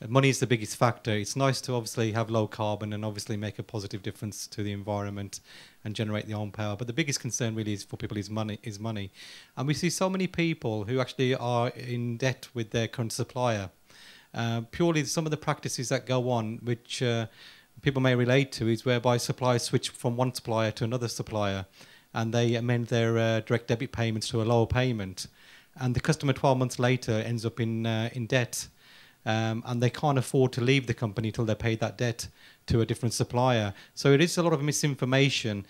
money is the biggest factor. It's nice to obviously have low carbon and obviously make a positive difference to the environment and generate their own power. But the biggest concern really is for people is money. And we see so many people who actually are in debt with their current supplier. Purely some of the practices that go on, which people may relate to, is whereby suppliers switch from one supplier to another supplier and they amend their direct debit payments to a lower payment. And the customer 12 months later ends up in debt. And they can't afford to leave the company till they pay that debt to a different supplier. So it is a lot of misinformation,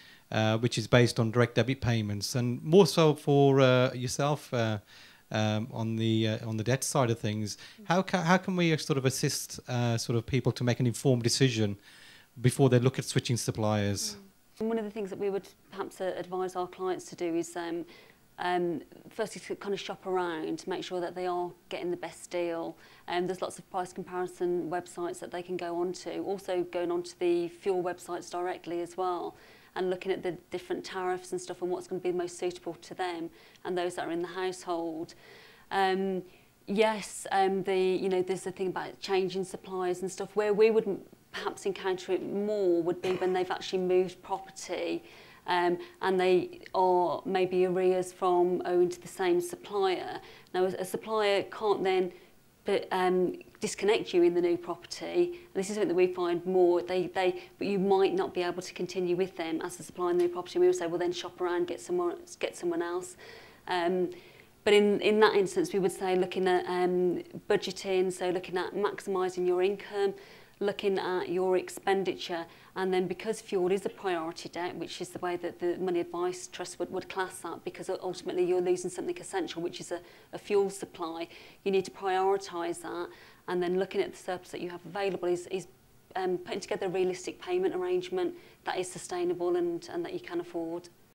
which is based on direct debit payments, and more so for yourself on the debt side of things. How can we sort of assist sort of people to make an informed decision before they look at switching suppliers? One of the things that we would perhaps advise our clients to do is firstly to kind of shop around, make sure that they are getting the best deal. There's lots of price comparison websites that they can go onto, also going onto the fuel websites directly as well, and looking at the different tariffs and stuff and what's going to be most suitable to them and those that are in the household. Yes, there's the thing about changing suppliers and stuff. Where we wouldn't perhaps encounter it more would be when they've actually moved property. And they are maybe arrears from owing to the same supplier. Now, a supplier can't then disconnect you in the new property. And this is something that we find more. But you might not be able to continue with them as a supplier in the new property. We would say, well, then shop around, get someone else. But in that instance, we would say looking at budgeting, so looking at maximising your income, looking at your expenditure, and then because fuel is a priority debt, which is the way that the Money Advice Trust would class that, because ultimately you're losing something essential, which is a fuel supply, you need to prioritise that, and then looking at the surplus that you have available is putting together a realistic payment arrangement that is sustainable and that you can afford.